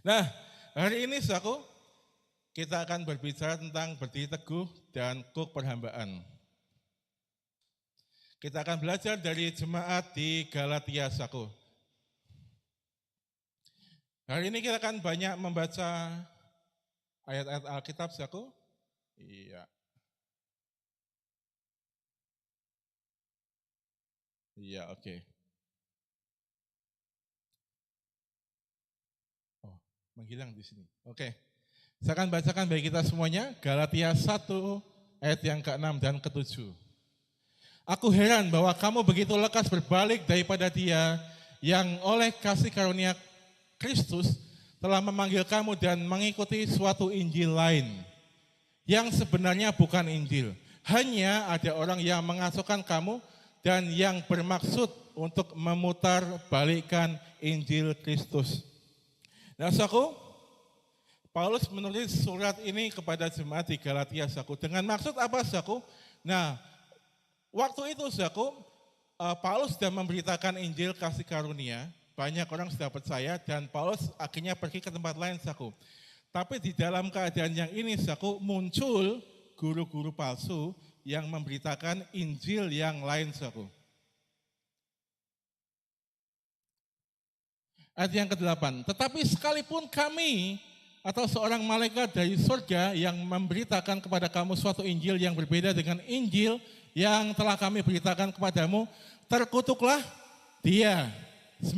Nah, hari ini saudaraku, kita akan berbicara tentang berdiri teguh dan kuk perhambaan. Kita akan belajar dari jemaat di Galatia, saudaraku. Hari ini kita akan banyak membaca ayat-ayat Alkitab, saudaraku. Iya. Iya, oke. Oh, menghilang di sini. Oke. Saya akan bacakan bagi kita semuanya, Galatia 1 ayat yang ke-6 dan ke-7. Aku heran bahwa kamu begitu lekas berbalik daripada Dia yang oleh kasih karunia Kristus telah memanggil kamu dan mengikuti suatu Injil lain yang sebenarnya bukan Injil. Hanya ada orang yang mengasuhkan kamu dan yang bermaksud untuk memutar balikkan Injil Kristus. Nah, saudaraku, Paulus menulis surat ini kepada jemaat di Galatia, saudaraku. Dengan maksud apa, saudaraku? Nah, waktu itu, saudaraku, Paulus sudah memberitakan Injil kasih karunia. Banyak orang sudah percaya dan Paulus akhirnya pergi ke tempat lain, saudaraku. Tapi di dalam keadaan yang ini, saudaraku, muncul guru-guru palsu yang memberitakan Injil yang lain, saudaraku. Ayat yang ke-8, tetapi sekalipun kami atau seorang malaikat dari surga yang memberitakan kepada kamu suatu Injil yang berbeda dengan Injil yang telah kami beritakan kepadamu, terkutuklah dia. 9.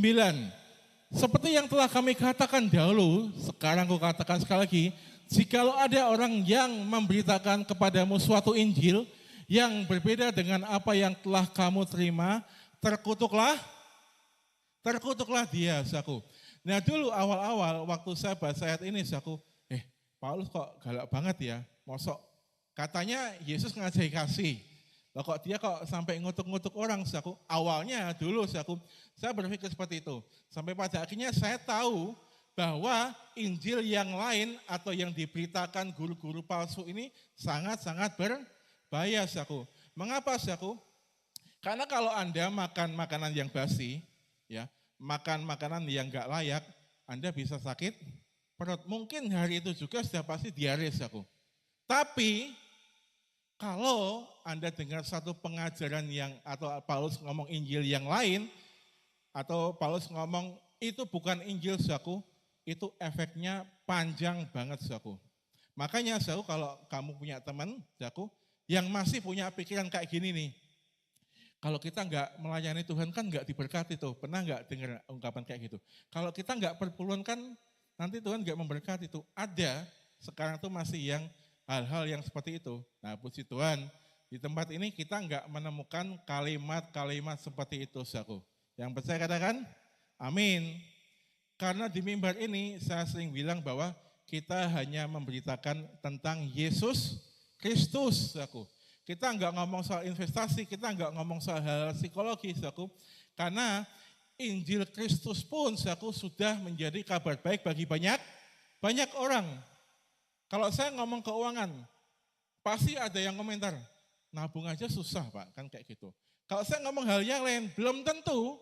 Seperti yang telah kami katakan dahulu, sekarang aku katakan sekali lagi, jikalau ada orang yang memberitakan kepadamu suatu Injil yang berbeda dengan apa yang telah kamu terima, terkutuklah dia, saudaraku. Nah, dulu awal-awal waktu saya baca ayat ini, saudaraku, Paulus kok galak banget ya, mosok katanya Yesus ngajari kasih. Loh, kok dia sampai ngutuk-ngutuk orang, saudaraku. Awalnya dulu, saudaraku, saya berpikir seperti itu. Sampai pada akhirnya saya tahu bahwa Injil yang lain atau yang diberitakan guru-guru palsu ini sangat-sangat berbahaya, saudaraku. Mengapa, saudaraku? Karena kalau Anda makan makanan yang basi, ya, makan makanan yang enggak layak, Anda bisa sakit perut. Mungkin hari itu juga sudah pasti diabetes, saudaraku. Tapi kalau Anda dengar satu pengajaran yang atau Paulus ngomong Injil yang lain, atau Paulus ngomong itu bukan Injil, saudaraku, itu efeknya panjang banget, saudaraku. Makanya, saudaraku, kalau kamu punya teman, saudaraku, yang masih punya pikiran kayak gini nih, kalau kita enggak melayani Tuhan kan enggak diberkati tuh. Pernah enggak dengar ungkapan kayak gitu? Kalau kita enggak perpuluhan kan nanti Tuhan enggak memberkati tuh. Ada, sekarang tuh masih yang hal-hal yang seperti itu. Nah, puji Tuhan, di tempat ini kita enggak menemukan kalimat-kalimat seperti itu, saudaraku. Yang percaya katakan, amin. Karena di mimbar ini saya sering bilang bahwa kita hanya memberitakan tentang Yesus Kristus, saudaraku. Kita enggak ngomong soal investasi, kita enggak ngomong soal hal psikologi, saudaraku. Karena Injil Kristus pun, saudaraku, sudah menjadi kabar baik bagi banyak orang. Kalau saya ngomong keuangan, pasti ada yang komentar, nabung aja susah, Pak, kan kayak gitu. Kalau saya ngomong hal yang lain, belum tentu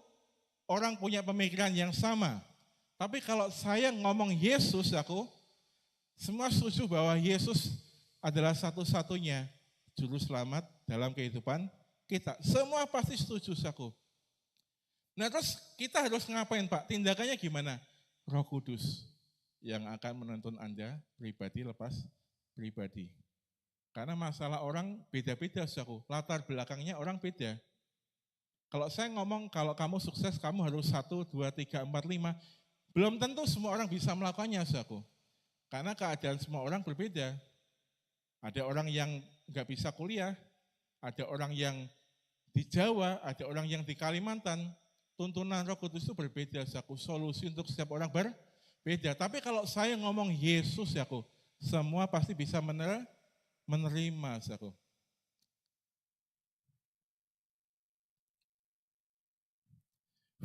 orang punya pemikiran yang sama. Tapi kalau saya ngomong Yesus, saudaraku, semua setuju bahwa Yesus adalah satu-satunya juru selamat dalam kehidupan kita. Semua pasti setuju, saudaraku. Nah, terus kita harus ngapain, Pak? Tindakannya gimana? Roh Kudus yang akan menuntun Anda pribadi lepas pribadi. Karena masalah orang beda-beda, saudaraku. Latar belakangnya orang beda. Kalau saya ngomong kalau kamu sukses kamu harus 1, 2, 3, 4, 5. Belum tentu semua orang bisa melakukannya, saudaraku. Karena keadaan semua orang berbeda. Ada orang yang nggak bisa kuliah, ada orang yang di Jawa, ada orang yang di Kalimantan. Tuntunan Roh Kudus itu berbeda, saudaraku. Solusi untuk setiap orang berbeda. Tapi kalau saya ngomong Yesus, saudaraku, semua pasti bisa menerima, saudaraku.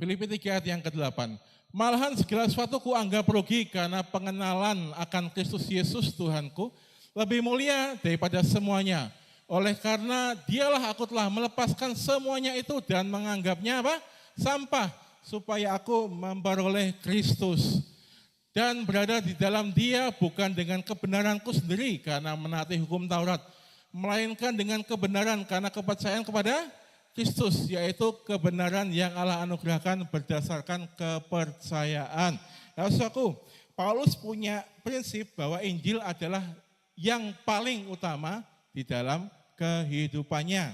Filipi 3 ayat yang ke-8. Malahan segala sesuatu kuanggap rugi karena pengenalan akan Kristus Yesus Tuhanku lebih mulia daripada semuanya. Oleh karena dialah aku telah melepaskan semuanya itu dan menganggapnya apa? Sampah, supaya aku memperoleh Kristus. dan berada di dalam Dia bukan dengan kebenaranku sendiri karena menaati hukum Taurat, melainkan dengan kebenaran karena kepercayaan kepada Kristus, yaitu kebenaran yang Allah anugerahkan berdasarkan kepercayaan. Nah, saudaraku, Paulus punya prinsip bahwa Injil adalah yang paling utama di dalam kehidupannya.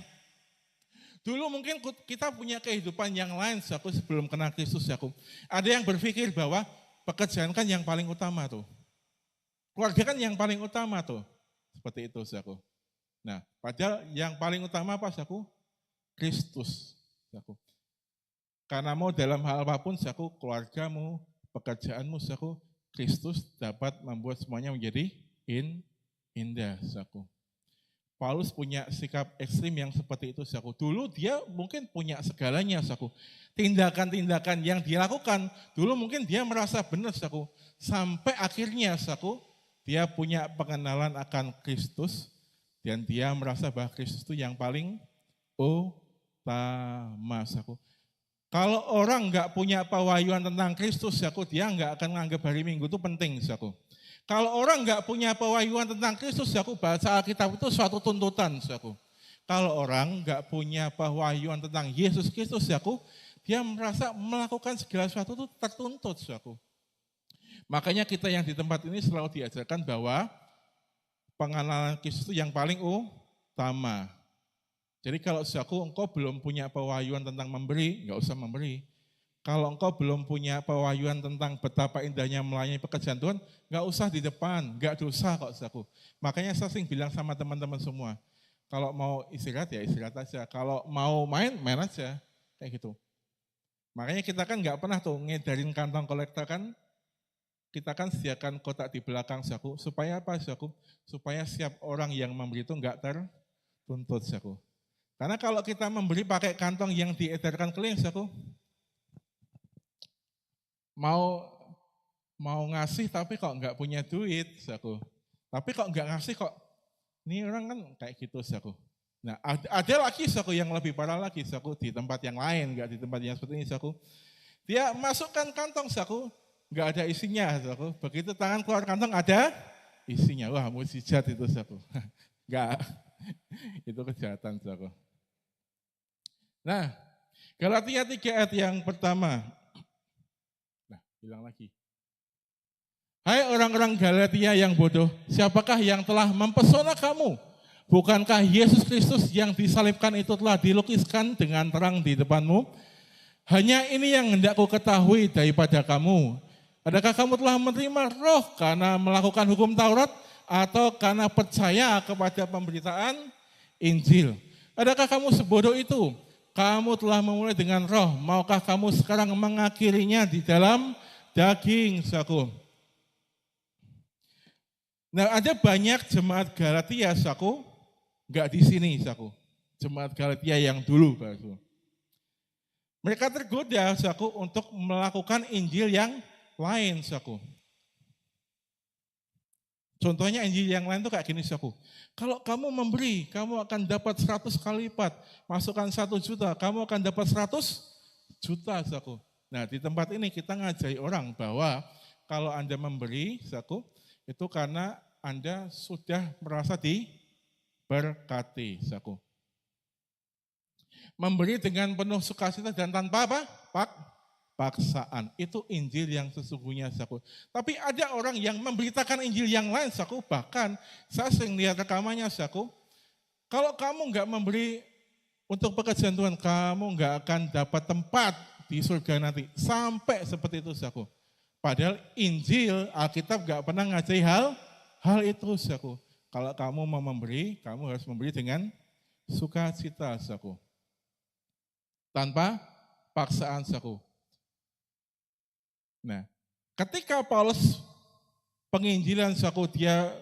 Dulu mungkin kita punya kehidupan yang lain, saudaraku, sebelum kenal Kristus, saudaraku. Ada yang berpikir bahwa pekerjaan kan yang paling utama tuh. Keluarga kan yang paling utama tuh. Seperti itu, saudaraku. Nah, padahal yang paling utama apa, saudaraku? Kristus, saudaraku. Karena mau dalam hal apapun, saudaraku, keluargamu, pekerjaanmu, saudaraku, Kristus dapat membuat semuanya menjadi indah, saudaraku. Paulus punya sikap ekstrim yang seperti itu, saudaraku. Dulu dia mungkin punya segalanya, saudaraku. Tindakan-tindakan yang dilakukan, dulu mungkin dia merasa benar, saudaraku. Sampai akhirnya, saudaraku, dia punya pengenalan akan Kristus, dan dia merasa bahwa Kristus itu yang paling utama, saudaraku. Kalau orang nggak punya pewahyuan tentang Kristus, saudaraku, dia nggak akan menganggap hari Minggu itu penting, saudaraku. Kalau orang nggak punya pewahyuan tentang Kristus, saudaraku, bahasa Alkitab itu suatu tuntutan, saudaraku. Kalau orang nggak punya pewahyuan tentang Yesus Kristus, saudaraku, dia merasa melakukan segala sesuatu itu tertuntut, saudaraku. Makanya kita yang di tempat ini selalu diajarkan bahwa pengenalan Kristus itu yang paling utama. Jadi kalau saudaraku engkau belum punya pewahyuan tentang memberi, nggak usah memberi. Kalau engkau belum punya pewahyuan tentang betapa indahnya melayani pekerjaan Tuhan, nggak usah di depan, nggak dosa kok, saudaraku. Makanya saya sering bilang sama teman-teman semua, kalau mau istirahat ya istirahat aja, kalau mau main, main aja, kayak gitu. Makanya kita kan nggak pernah tuh ngedarin kantong kolektor kan, kita kan sediakan kotak di belakang, saudaraku, supaya apa, saudaraku? Supaya setiap orang yang memberi itu nggak tertuntut, saudaraku. Karena kalau kita memberi pakai kantong yang diedarkan keliling, saudaraku, mau ngasih tapi kok nggak punya duit, saudaraku. Tapi kok nggak ngasih kok, ini orang kan kayak gitu, saudaraku. Nah, ada lagi, saudaraku, yang lebih parah lagi, saudaraku, di tempat yang lain, nggak di tempat yang seperti ini, saudaraku. Dia masukkan kantong, saudaraku, nggak ada isinya, saudaraku. Begitu tangan keluar kantong ada isinya. Wah, mukjizat itu, saudaraku. Nggak, itu kejahatan, saudaraku. Nah, Galatia 3 ayat yang pertama. Bilang lagi. Hai orang-orang Galatia yang bodoh, siapakah yang telah mempesona kamu? Bukankah Yesus Kristus yang disalibkan itu telah dilukiskan dengan terang di depanmu? Hanya ini yang hendak ku ketahui daripada kamu. Adakah kamu telah menerima roh karena melakukan hukum Taurat atau karena percaya kepada pemberitaan Injil? Adakah kamu sebodoh itu? Kamu telah memulai dengan roh, maukah kamu sekarang mengakhirinya di dalam daging, saudaraku. Nah, ada banyak jemaat Galatia, saudaraku, enggak di sini, saudaraku. Jemaat Galatia yang dulu, saudaraku. Mereka tergoda, saudaraku, untuk melakukan Injil yang lain, saudaraku. Contohnya Injil yang lain itu kayak gini, saudaraku. Kalau kamu memberi, kamu akan dapat 100 kali lipat. Masukkan 1 juta, kamu akan dapat 100 juta, saudaraku. Nah, di tempat ini kita ngajari orang bahwa kalau Anda memberi, saudaraku, itu karena Anda sudah merasa diberkati, saudaraku. Memberi dengan penuh sukacita dan tanpa apa? Paksaan. Itu Injil yang sesungguhnya, saudaraku. Tapi ada orang yang memberitakan Injil yang lain, saudaraku. Bahkan saya sering lihat rekamannya, saudaraku. Kalau kamu enggak memberi untuk pekerjaan Tuhan, kamu enggak akan dapat tempat di surga nanti. Sampai seperti itu, saudaraku. Padahal Injil, Alkitab gak pernah ngajari hal itu, saudaraku. Kalau kamu mau memberi, kamu harus memberi dengan sukacita, saudaraku. Tanpa paksaan, saudaraku. Nah, ketika Paulus penginjilan, saudaraku, dia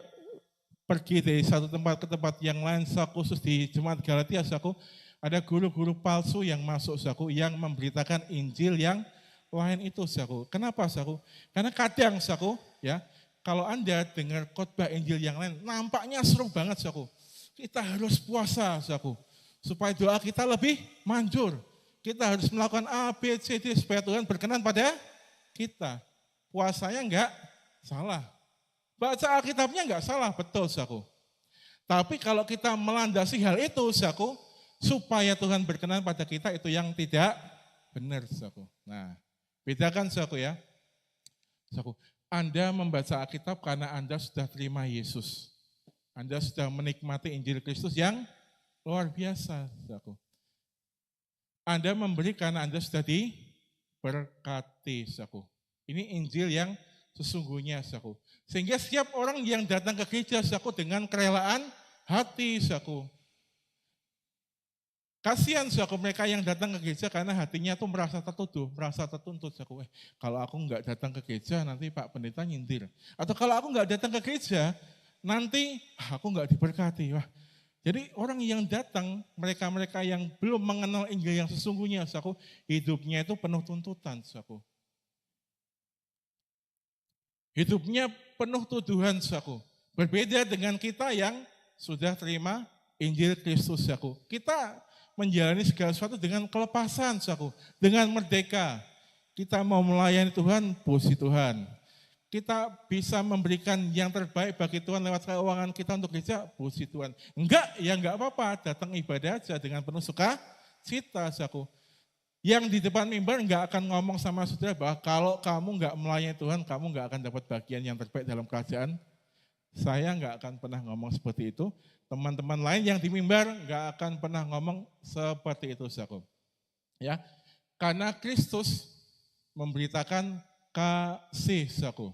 pergi dari satu tempat ke tempat yang lain, saudaraku, khusus di jemaat Galatia, saudaraku, ada guru-guru palsu yang masuk, saudaraku, yang memberitakan Injil yang lain itu, saudaraku. Kenapa, saudaraku? Karena kadang, saudaraku, ya, kalau Anda dengar khotbah Injil yang lain, nampaknya seru banget, saudaraku. Kita harus puasa, saudaraku, supaya doa kita lebih manjur. Kita harus melakukan A, B, C, D supaya Tuhan berkenan pada kita. puasanya enggak salah. Baca Alkitabnya enggak salah, betul saudaraku. Tapi kalau kita melandasi hal itu saudaraku, supaya Tuhan berkenan pada kita, itu yang tidak benar saudaraku. Nah, bedakan saudaraku ya. Saudaraku, Anda membaca Alkitab karena Anda sudah terima Yesus. Anda sudah menikmati Injil Kristus yang luar biasa saudaraku. Anda memberi karena Anda sudah diberkati saudaraku. Ini Injil yang sesungguhnya saudaraku. Sehingga setiap orang yang datang ke gereja saudaraku dengan kerelaan hati saudaraku. Kasihan saudaraku mereka yang datang ke gereja karena hatinya tuh merasa tertuduh, merasa tertuntut saudaraku. Kalau aku enggak datang ke gereja nanti Pak Pendeta nyindir. Atau kalau aku enggak datang ke gereja nanti aku enggak diberkati. Wah. Jadi orang yang datang, mereka-mereka yang belum mengenal Injil yang sesungguhnya saudaraku, hidupnya itu penuh tuntutan saudaraku. Hidupnya penuh tuduhan saudaraku. Berbeda dengan kita yang sudah terima Injil Kristus saudaraku. Kita menjalani segala sesuatu dengan kelepasan saudaraku, dengan merdeka. Kita mau melayani Tuhan, puji Tuhan. Kita bisa memberikan yang terbaik bagi Tuhan lewat keuangan kita untuk gereja, puji Tuhan. Enggak, ya enggak apa-apa, datang ibadah aja dengan penuh sukacita saudaraku. Yang di depan mimbar enggak akan ngomong sama saudara bahwa kalau kamu enggak melayani Tuhan, kamu enggak akan dapat bagian yang terbaik dalam kerajaan. Saya enggak akan pernah ngomong seperti itu. Teman-teman lain yang di mimbar enggak akan pernah ngomong seperti itu saudaraku. Ya, karena Kristus memberitakan kasih saudaraku.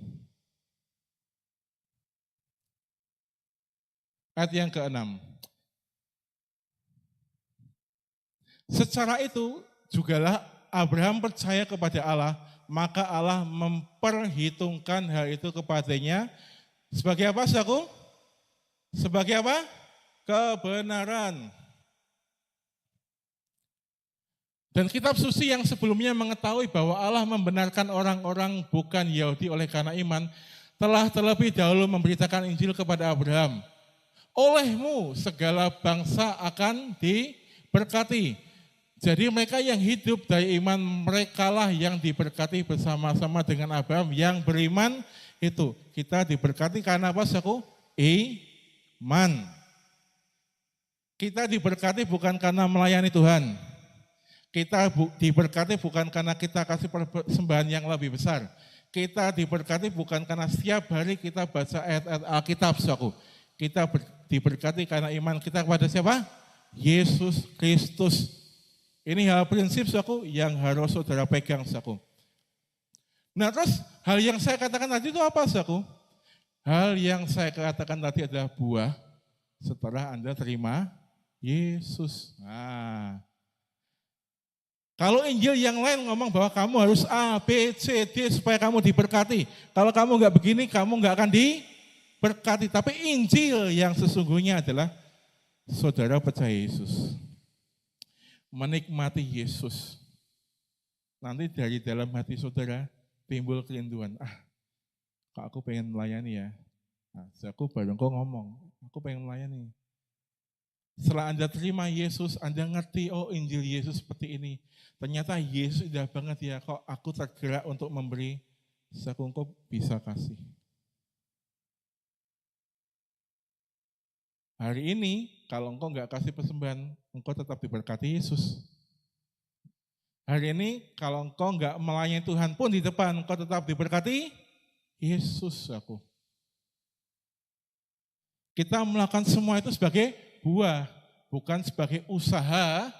Ayat yang ke-6. Secara itu jugalah Abraham percaya kepada Allah, maka Allah memperhitungkan hal itu kepadanya sebagai apa saudaraku? Sebagai apa? Kebenaran. Dan kitab suci yang sebelumnya mengetahui bahwa Allah membenarkan orang-orang bukan Yahudi oleh karena iman, telah terlebih dahulu memberitakan Injil kepada Abraham. Olehmu segala bangsa akan diberkati. Jadi mereka yang hidup dari iman, merekalah yang diberkati bersama-sama dengan Abraham yang beriman itu. Kita diberkati karena apa saudaraku? Iman. Kita diberkati bukan karena melayani Tuhan. Kita diberkati bukan karena kita kasih persembahan yang lebih besar. Kita diberkati bukan karena setiap hari kita baca ayat-ayat Alkitab saudaraku. Kita diberkati karena iman kita kepada siapa? Yesus Kristus. Ini hal prinsip saudaraku yang harus saudara pegang saudaraku. Nah terus hal yang saya katakan tadi itu apa saudaraku? Hal yang saya katakan tadi adalah buah setelah Anda terima Yesus. Nah, kalau Injil yang lain ngomong bahwa kamu harus A, B, C, D supaya kamu diberkati. Kalau kamu enggak begini, kamu enggak akan diberkati. Tapi Injil yang sesungguhnya adalah saudara percaya Yesus. Menikmati Yesus. Nanti dari dalam hati saudara timbul kerinduan. Kok aku pengen melayani ya. Nah, aku baru kok ngomong, aku pengen melayani. Setelah Anda terima Yesus, Anda ngerti, oh Injil Yesus seperti ini. Ternyata Yesus indah banget ya, kok aku tergerak untuk memberi, aku engkau bisa kasih. Hari ini, kalau engkau enggak kasih persembahan, engkau tetap diberkati Yesus. Hari ini, kalau engkau enggak melayani Tuhan pun di depan, engkau tetap diberkati Yesus aku. Kita melakukan semua itu sebagai buah, bukan sebagai usaha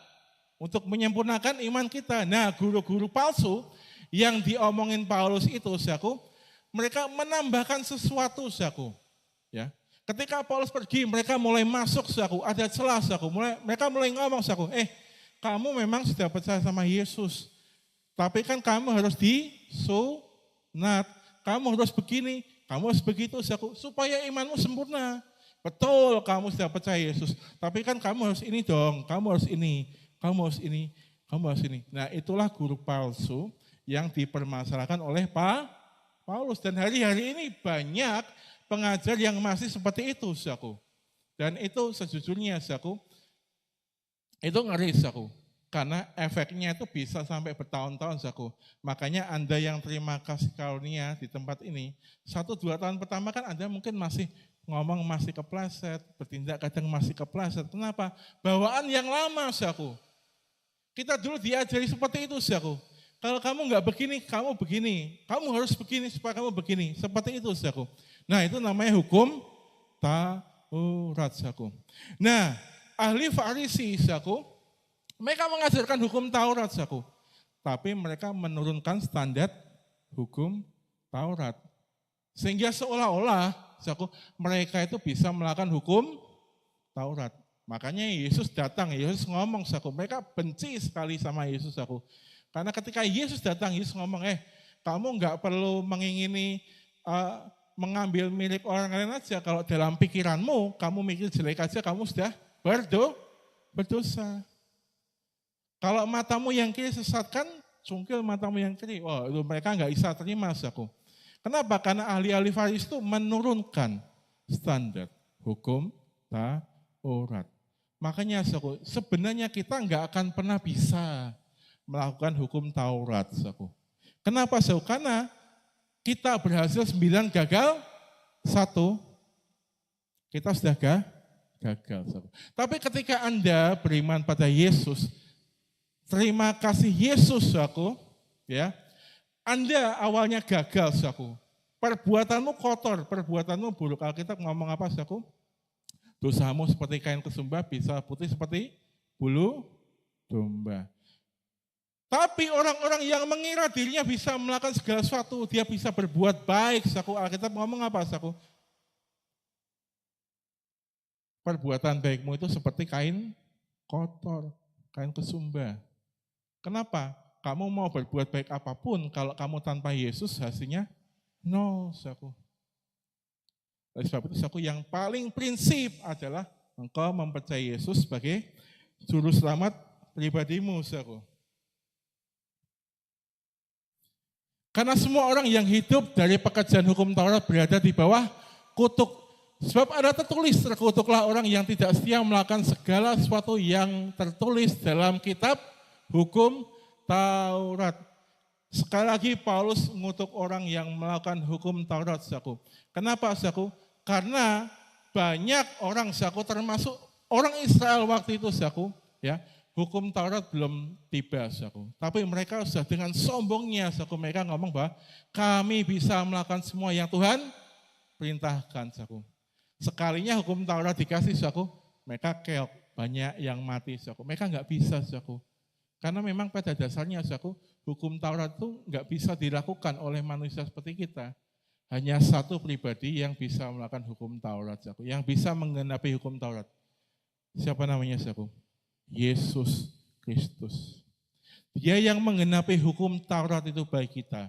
untuk menyempurnakan iman kita. Nah, guru-guru palsu yang diomongin Paulus itu, saudaraku, mereka menambahkan sesuatu, saudaraku. Ya. Ketika Paulus pergi, mereka mulai masuk, saudaraku, ada celah, saudaraku. Mereka mulai ngomong, saudaraku, kamu memang sudah percaya sama Yesus, tapi kan kamu harus disunat, kamu harus begini, kamu harus begitu, saudaraku, supaya imanmu sempurna. Betul, kamu sudah percaya Yesus, tapi kan kamu harus ini dong, kamu harus ini, kamu harus ini, kamu harus ini. Nah, itulah guru palsu yang dipermasalahkan oleh Paulus. Dan hari-hari ini banyak pengajar yang masih seperti itu, saudaraku. Dan itu sejujurnya, saudaraku, itu ngeri, saudaraku. Karena efeknya itu bisa sampai bertahun-tahun, saudaraku. Makanya Anda yang terima kasih karunia di tempat ini, 1-2 tahun pertama kan Anda mungkin masih ngomong masih kepleset, bertindak kadang masih kepleset. Kenapa? Bawaan yang lama, saudaraku. Kita dulu diajari seperti itu, saudaraku. Kalau kamu nggak begini, kamu begini. Kamu harus begini supaya kamu begini. Seperti itu, saudaraku. Nah, itu namanya hukum Taurat, saudaraku. Nah, ahli Farisi, saudaraku, mereka mengajarkan hukum Taurat, saudaraku. Tapi mereka menurunkan standar hukum Taurat. Sehingga seolah-olah, saudaraku, mereka itu bisa melakukan hukum Taurat. Makanya Yesus datang, Yesus ngomong, saudaraku. Mereka benci sekali sama Yesus, saudaraku. Karena ketika Yesus datang, Yesus ngomong, kamu nggak perlu mengingini mengambil milik orang lain aja. Kalau dalam pikiranmu, kamu mikir jelek aja, kamu sudah berdosa. Kalau matamu yang kiri sesatkan, cungkil matamu yang kiri. Wah, itu mereka nggak bisa terima, saudaraku. Kenapa? Karena ahli-ahli Farisi itu menurunkan standar hukum Taurat. Makanya, saudaraku, sebenarnya kita nggak akan pernah bisa melakukan hukum Taurat, saudaraku. Kenapa, saudaraku? Karena kita berhasil 9, gagal 1. Kita sudah gagal, saudaraku. Tapi ketika Anda beriman pada Yesus, terima kasih Yesus, saudaraku, ya. Anda awalnya gagal, saudaraku. Perbuatanmu kotor, perbuatanmu buruk. Alkitab ngomong apa, saudaraku? Dosamu seperti kain kesumba, bisa putih seperti bulu domba. Tapi orang-orang yang mengira dirinya bisa melakukan segala sesuatu, dia bisa berbuat baik, saudaraku. Alkitab ngomong apa, saudaraku? Perbuatan baikmu itu seperti kain kotor, kain kesumba. Kenapa? Kamu mau berbuat baik apapun, kalau kamu tanpa Yesus hasilnya no, saudaraku. Oleh sebab itu, saudaraku, yang paling prinsip adalah engkau mempercayai Yesus sebagai juru selamat pribadimu, saudaraku. Karena semua orang yang hidup dari pekerjaan hukum Taurat berada di bawah kutuk. Sebab ada tertulis, terkutuklah orang yang tidak setia melakukan segala sesuatu yang tertulis dalam kitab hukum Taurat. Sekali lagi Paulus mengutuk orang yang melakukan hukum Taurat, saudaraku. Kenapa, saudaraku? Karena banyak orang, saudaraku, termasuk orang Israel waktu itu, saudaraku, ya, hukum Taurat belum tiba, saudaraku. Tapi mereka sudah dengan sombongnya, saudaraku, mereka ngomong bahwa kami bisa melakukan semua yang Tuhan perintahkan, saudaraku. Sekalinya hukum Taurat dikasih, saudaraku, mereka keok, banyak yang mati, saudaraku. Mereka nggak bisa, saudaraku. Karena memang pada dasarnya, saudaraku, hukum Taurat itu nggak bisa dilakukan oleh manusia seperti kita. Hanya satu pribadi yang bisa melakukan hukum Taurat, saudaraku, yang bisa menggenapi hukum Taurat. Siapa namanya, saudaraku? Yesus Kristus. Dia yang menggenapi hukum Taurat itu bagi kita.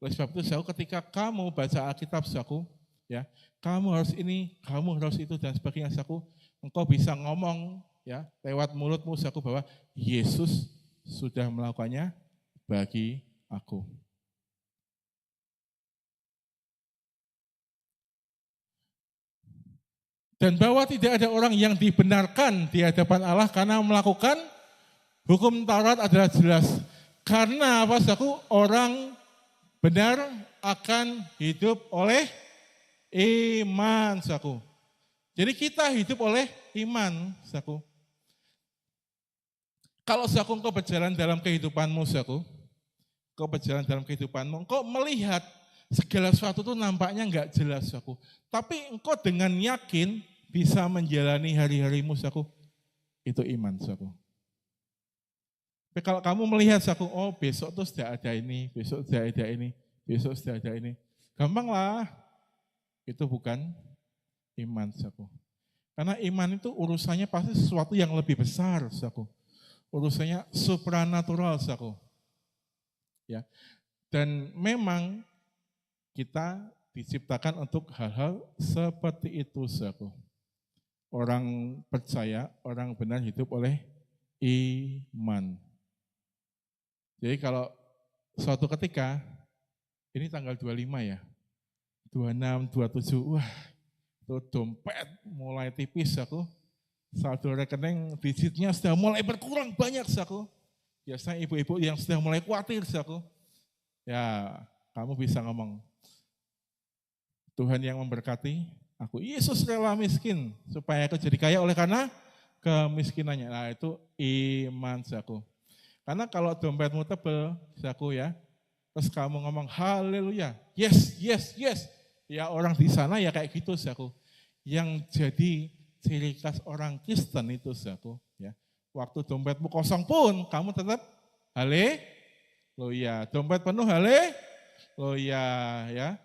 Oleh sebab itu, saudaraku, ketika kamu baca Alkitab, saudaraku, ya, kamu harus ini, kamu harus itu dan sebagainya, saudaraku, engkau bisa ngomong, ya, lewat mulutmu, saudaraku, bahwa Yesus sudah melakukannya bagi aku. Dan bahwa tidak ada orang yang dibenarkan di hadapan Allah karena melakukan hukum Taurat adalah jelas. Karena apa, saudaraku? Orang benar akan hidup oleh iman, saudaraku. Jadi kita hidup oleh iman, saudaraku. Kalau, saudaraku, engkau berjalan dalam kehidupanmu, saudaraku, engkau berjalan dalam kehidupanmu, engkau melihat segala sesuatu itu nampaknya enggak jelas, saudaraku. Tapi engkau dengan yakin bisa menjalani hari-harimu, saudaraku, itu iman, saudaraku. Tapi kalau kamu melihat, saudaraku, oh besok tuh sudah ada ini, besok sudah ada ini, besok sudah ada ini. Gampanglah, itu bukan iman, saudaraku. Karena iman itu urusannya pasti sesuatu yang lebih besar, saudaraku. Urusannya supranatural, saudaraku. Ya. Dan memang kita diciptakan untuk hal-hal seperti itu, saudaraku. Orang percaya, orang benar hidup oleh iman. Jadi kalau suatu ketika, ini tanggal 25 ya, 26, 27, wah itu dompet mulai tipis, saudaraku. saldo rekening digitnya sudah mulai berkurang banyak, saudaraku. Biasanya ibu-ibu yang sudah mulai khawatir, saudaraku. Ya, kamu bisa ngomong, Tuhan yang memberkati aku. Yesus rela miskin supaya aku jadi kaya oleh karena kemiskinannya. Nah, itu iman, saudaraku. Karena kalau dompetmu tebel, saudaraku ya, terus kamu ngomong haleluya, yes, yes, yes. Ya orang di sana ya kayak gitu, saudaraku. Yang jadi ciri khas orang Kristen itu, saudaraku. Ya. Waktu dompetmu kosong pun, kamu tetap haleluya. Dompet penuh haleluya. Ya.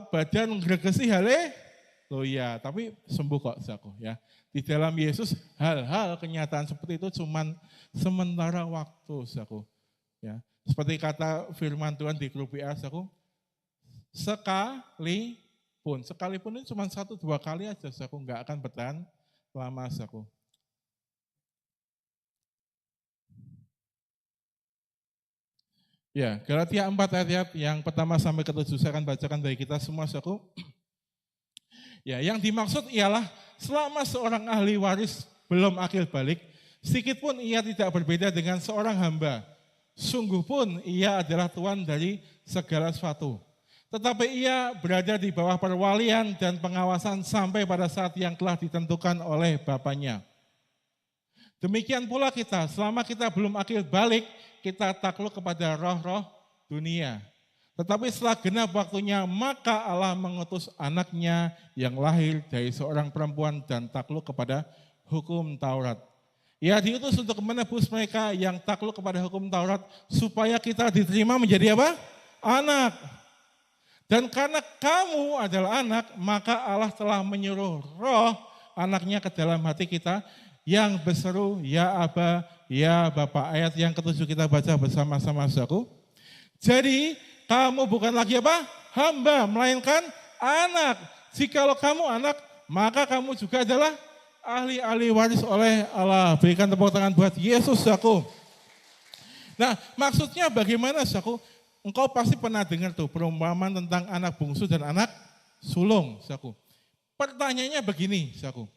Badan gregesi haleluya. Tapi sembuh kok, saudaraku. Ya. Di dalam Yesus hal-hal kenyataan seperti itu cuman sementara waktu, saudaraku. Ya. Seperti kata firman Tuhan di grup WA, saudaraku, sekalipun ini cuma 1-2 kali aja, saudaraku, nggak akan bertahan lama, saudaraku. Ya, Galatia 4 ayat yang pertama sampai ke-7 saya akan bacakan bagi kita semua, saudaraku. Ya, yang dimaksud ialah selama seorang ahli waris belum akil balik, sedikit pun ia tidak berbeda dengan seorang hamba. Sungguh pun ia adalah tuan dari segala sesuatu. Tetapi ia berada di bawah perwalian dan pengawasan sampai pada saat yang telah ditentukan oleh Bapaknya. Demikian pula kita, selama kita belum akil balik, kita takluk kepada roh-roh dunia. Tetapi setelah genap waktunya, maka Allah mengutus anaknya yang lahir dari seorang perempuan dan takluk kepada hukum Taurat. Ia diutus untuk menebus mereka yang takluk kepada hukum Taurat, supaya kita diterima menjadi apa? Anak. Dan karena kamu adalah anak, maka Allah telah menyuruh roh anaknya ke dalam hati kita, yang berseru, ya Aba, ya Bapa. Ayat yang ke-7 kita baca bersama-sama, saudaraku. Jadi, kamu bukan lagi apa? Hamba, melainkan anak. Jikalau kamu anak, maka kamu juga adalah ahli-ahli waris oleh Allah. Berikan tepuk tangan buat Yesus, saudaraku. Nah, maksudnya bagaimana, saudaraku? Engkau pasti pernah dengar tuh perumpamaan tentang anak bungsu dan anak sulung, saudaraku. Pertanyaannya begini, saudaraku.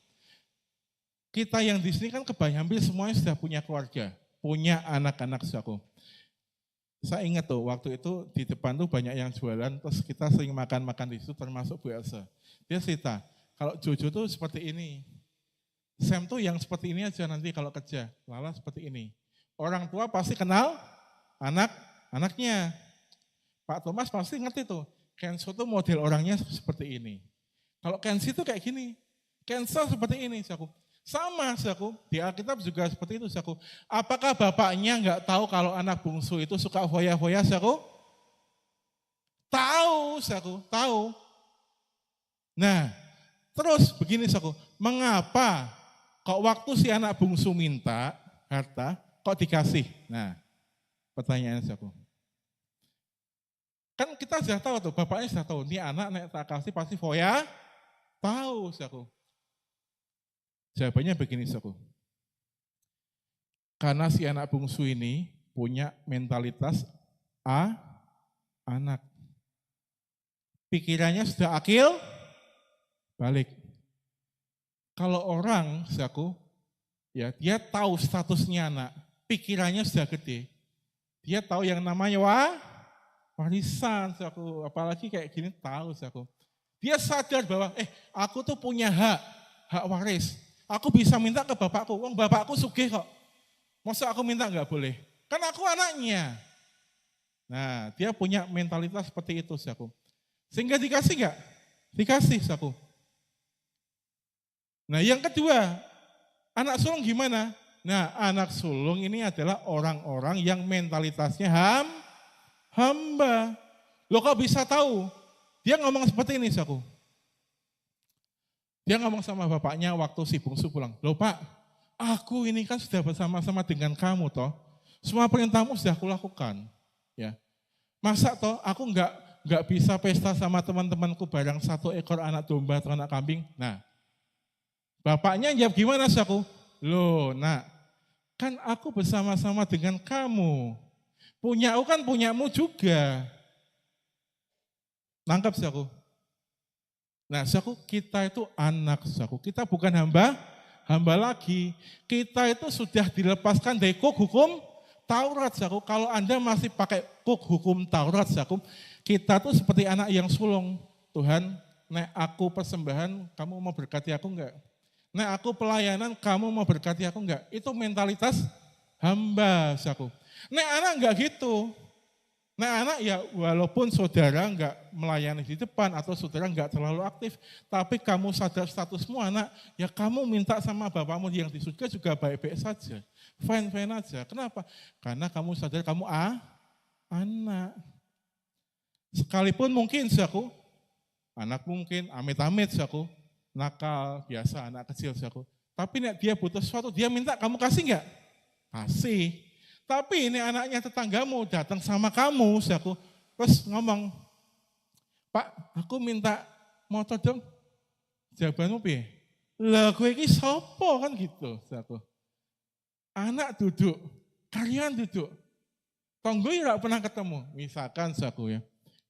Kita yang di sini kan kebanyakan hampir semuanya sudah punya keluarga, punya anak-anak, saudaraku. Saya ingat tuh, waktu itu di depan tuh banyak yang jualan, terus kita sering makan-makan di situ, termasuk Bu Elsa. Dia cerita, kalau Jojo tuh seperti ini, Sam tuh yang seperti ini aja nanti kalau kerja, Lala seperti ini. Orang tua pasti kenal anaknya. Pak Thomas pasti ngerti tuh, Kenzo tuh model orangnya seperti ini. Kalau Kenzi tuh kayak gini, Kenzo seperti ini, saudaraku. Sama, saudaraku, di Alkitab juga seperti itu, saudaraku. Apakah bapaknya nggak tahu kalau anak bungsu itu suka foya-foya, saudaraku? Tahu, saudaraku, tahu. Nah, terus begini, saudaraku, mengapa kok waktu si anak bungsu minta harta, kok dikasih? Nah, pertanyaan, saudaraku. Kan kita sudah tahu tuh, bapaknya sudah tahu, ini anak nek tak kasih pasti foya, tahu, saudaraku. Jawabannya begini, saudaraku. Karena si anak bungsu ini punya mentalitas anak. Pikirannya sudah akil balik. Kalau orang, saudaraku, ya dia tahu statusnya anak, pikirannya sudah gede. Dia tahu yang namanya warisan, saudaraku. Apalagi kayak gini tahu, saudaraku. Dia sadar bahwa aku tuh punya hak waris. Aku bisa minta ke bapakku, bapakku sugih kok. Masa aku minta enggak boleh? Kan aku anaknya. Nah, dia punya mentalitas seperti itu, saudaraku. Sehingga dikasih enggak? Dikasih, saudaraku. Nah, yang kedua, anak sulung gimana? Nah, anak sulung ini adalah orang-orang yang mentalitasnya hamba. Loh kok bisa tahu? Dia ngomong seperti ini, saudaraku. Dia ngomong sama bapaknya waktu si bungsu pulang. Loh Pak, aku ini kan sudah bersama-sama dengan kamu toh. Semua perintahmu sudah aku lakukan. Ya. Masa toh aku nggak bisa pesta sama teman-temanku bareng 1 ekor anak domba atau anak kambing. Nah, bapaknya jawab gimana, saudaraku? Loh nak, kan aku bersama-sama dengan kamu. Punyaku kan punyamu juga. Nangkap, saudaraku? Nah, saudaraku, kita itu anak, saudaraku. Kita bukan hamba lagi. Kita itu sudah dilepaskan dari kuk hukum Taurat, saudaraku. Kalau Anda masih pakai kuk hukum Taurat, saudaraku, kita tuh seperti anak yang sulung. Tuhan, nek aku persembahan, kamu mau berkati aku enggak? Nek aku pelayanan, kamu mau berkati aku enggak? Itu mentalitas hamba, saudaraku. Nek anak enggak gitu. Nah anak ya walaupun saudara enggak melayani di depan atau saudara enggak terlalu aktif, tapi kamu sadar statusmu anak, ya kamu minta sama bapakmu yang di surga juga baik-baik saja. Fine-fine aja. Kenapa? Karena kamu sadar kamu anak. Sekalipun mungkin saudaraku, anak mungkin amit-amit saudaraku, nakal, biasa anak kecil saudaraku. Tapi nek dia butuh sesuatu, dia minta kamu kasih enggak? Kasih. Tapi ini anaknya tetanggamu datang sama kamu, saudaraku, terus ngomong, Pak, aku minta motor dong. Jawabanmu piye? Lah kowe iki sapa kan gitu, saudaraku. Anak duduk, kalian duduk. Tonggo ya enggak pernah ketemu, misalkan saudaraku ya.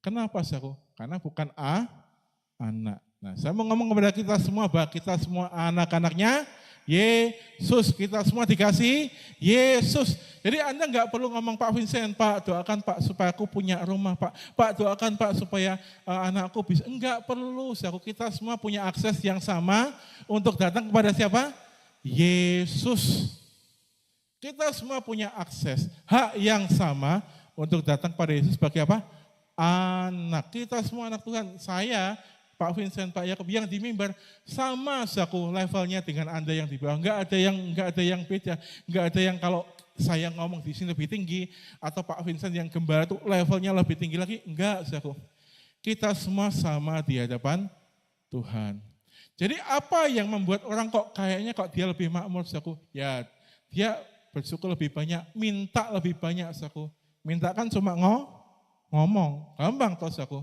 Kenapa saudaraku? Karena bukan anak. Nah, saya mau ngomong kepada kita semua bahwa kita semua anak-anaknya Yesus, kita semua dikasih Yesus. Jadi Anda enggak perlu ngomong Pak Vincent, Pak doakan Pak supaya aku punya rumah Pak. Pak doakan Pak supaya anakku bisa. Enggak perlu, kita semua punya akses yang sama untuk datang kepada siapa? Yesus. Kita semua punya akses, hak yang sama untuk datang kepada Yesus sebagai apa? Anak. Kita semua anak Tuhan. Saya Pak Vincent, Pak Yakub yang di mimbar sama saku levelnya dengan Anda yang di bawah. Enggak ada yang beda. Enggak ada yang kalau saya ngomong di sini lebih tinggi atau Pak Vincent yang gembala itu levelnya lebih tinggi lagi. Enggak saku. Kita semua sama di hadapan Tuhan. Jadi apa yang membuat orang kok kayaknya kok dia lebih makmur saku? Ya, dia bersyukur lebih banyak, minta lebih banyak saku. Minta kan cuma ngomong. Gampang toh saku.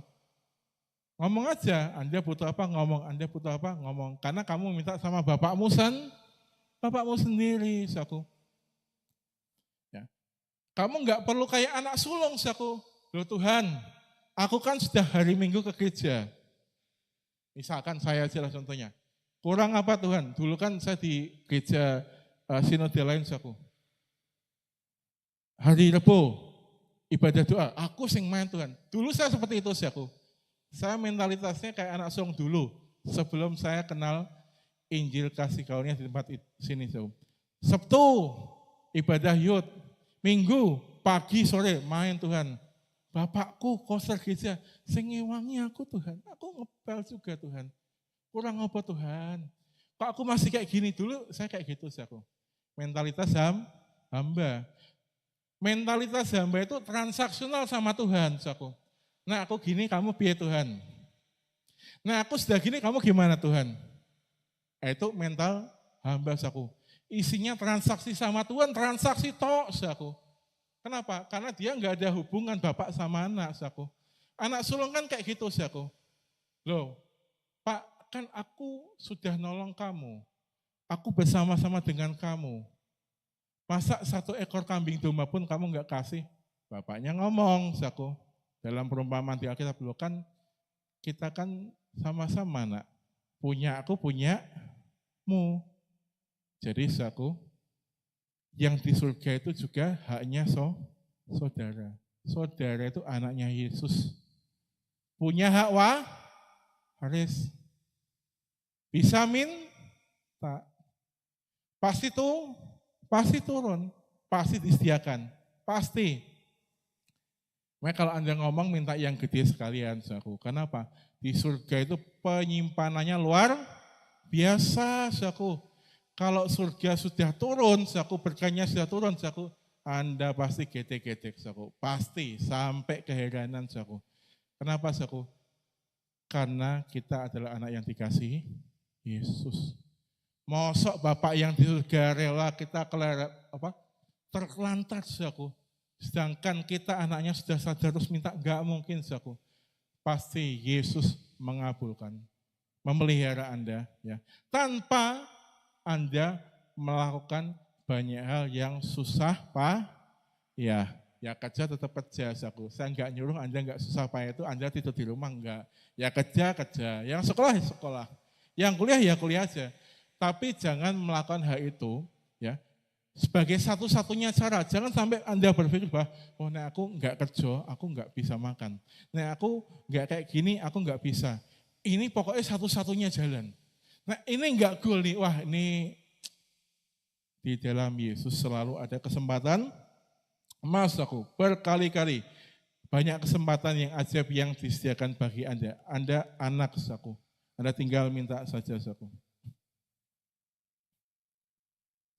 Ngomong aja, Anda butuh apa ngomong, Anda butuh apa ngomong. Karena kamu minta sama bapakmu sendiri, saku. Ya. Kamu enggak perlu kayak anak sulung, saku. Loh Tuhan, aku kan sudah hari Minggu ke gereja. Misalkan saya aja lah contohnya. Kurang apa Tuhan? Dulu kan saya di gereja sinode lain, saku. Hari Rebo, ibadah doa, aku sing main Tuhan. Dulu saya seperti itu, saku. Saya mentalitasnya kayak anak sulung dulu, sebelum saya kenal Injil kasih karunia di tempat sini. Sabtu, ibadah yud, Minggu, pagi, sore, main Tuhan. Bapakku, koster gereja, sing ngewangi aku Tuhan, aku ngepel juga Tuhan. Kurang apa Tuhan? Kok aku masih kayak gini dulu, saya kayak gitu. Mentalitas hamba. Mentalitas hamba itu transaksional sama Tuhan, saku. Nah aku gini, kamu piye Tuhan? Nah aku sudah gini, kamu gimana Tuhan? Itu mental hamba saku. Isinya transaksi sama Tuhan, transaksi tok saku. Kenapa? Karena dia enggak ada hubungan bapak sama anak saku. Anak sulung kan kayak gitu saku. Loh, Pak kan aku sudah nolong kamu. Aku bersama-sama dengan kamu. Masa 1 ekor kambing domba pun kamu enggak kasih? Bapaknya ngomong saku. Dalam perumpamaan di Alkitab dulu kan, kita kan sama-sama nak. Punya aku, punyamu. Jadi saku, yang di surga itu juga haknya saudara. Saudara itu anaknya Yesus. Punya hak waris. Bisa minta. Pasti turun. Pasti disediakan. Pasti. Makanya kalau Anda ngomong minta yang gede sekalian, saku. Kenapa? Di surga itu penyimpanannya luar biasa, saku. Kalau surga sudah turun, saku, berkahnya sudah turun, saku, Anda pasti getek-getek, saku. Pasti sampai keheranan, saku. Kenapa, saku? Karena kita adalah anak yang dikasihi Yesus. Mosok Bapak yang di surga rela kita terlantar, saku. Sedangkan kita anaknya sudah sadar terus minta, enggak mungkin saku. Pasti Yesus mengabulkan, memelihara Anda ya. Tanpa Anda melakukan banyak hal yang susah ya kerja tetap kerja saku. Saya enggak nyuruh Anda enggak susah payah itu Anda tidur di rumah enggak. Ya kerja, yang sekolah ya sekolah. Yang kuliah ya kuliah aja. Tapi jangan melakukan hal itu ya sebagai satu-satunya cara. Jangan sampai Anda berpikir bahwa oh nah aku enggak kerja, aku enggak bisa makan. Nah aku enggak kayak gini, aku enggak bisa. Ini pokoknya satu-satunya jalan. Nah ini enggak goal nih, wah ini di dalam Yesus selalu ada kesempatan emas aku berkali-kali. Banyak kesempatan yang ajaib yang disediakan bagi Anda. Anda anak aku. Anda tinggal minta saja aku.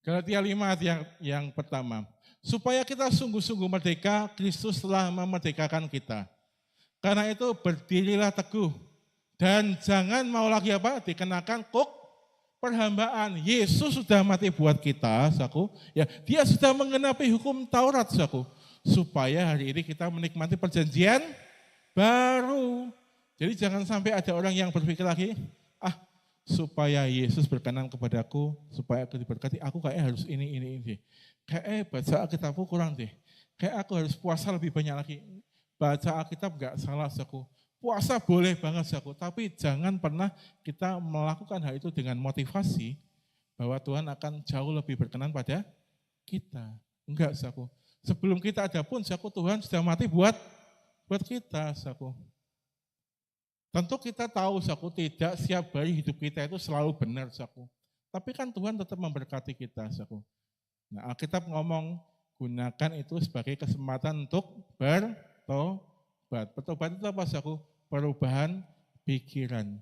Galatia 5 yang pertama. Supaya kita sungguh-sungguh merdeka, Kristus telah memerdekakan kita. Karena itu berdirilah teguh. Dan jangan mau lagi apa? Dikenakan kuk perhambaan. Yesus sudah mati buat kita, saku. Ya, dia sudah mengenapi hukum Taurat, saku. Supaya hari ini kita menikmati perjanjian baru. Jadi jangan sampai ada orang yang berpikir lagi, supaya Yesus berkenan kepadaku, supaya aku diberkati, aku kayaknya harus ini. Kayaknya baca Alkitabku kurang deh. Kayak aku harus puasa lebih banyak lagi. Baca Alkitab gak salah, saku. Puasa boleh banget, saku. Tapi jangan pernah kita melakukan hal itu dengan motivasi bahwa Tuhan akan jauh lebih berkenan pada kita. Enggak, saku. Sebelum kita ada pun, saku, Tuhan sudah mati buat kita, saku. Tentu kita tahu, saku, tidak setiap hari hidup kita itu selalu benar, saku. Tapi kan Tuhan tetap memberkati kita, saku. Nah, Alkitab ngomong, gunakan itu sebagai kesempatan untuk bertobat. Bertobat itu apa, saku? Perubahan pikiran.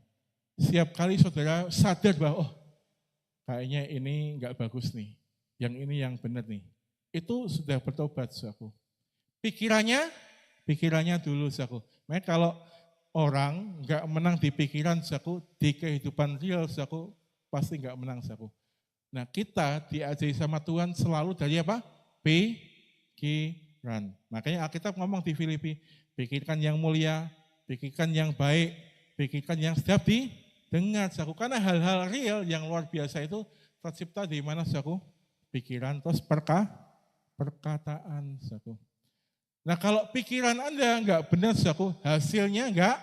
Setiap kali saudara sadar bahwa, kayaknya ini enggak bagus nih. Yang ini yang benar nih. Itu sudah bertobat, saku. Pikirannya dulu, saku. Makanya kalau orang enggak menang di pikiran, saku, di kehidupan real, saku, pasti enggak menang, saku. Nah, kita diajari sama Tuhan selalu dari apa? Pikiran. Makanya Alkitab ngomong di Filipi, pikirkan yang mulia, pikirkan yang baik, pikirkan yang sedap didengar, saku. Karena hal-hal real yang luar biasa itu tercipta di mana, saku? Pikiran, terus perkataan, saku. Nah, kalau pikiran Anda enggak benar, saku, hasilnya enggak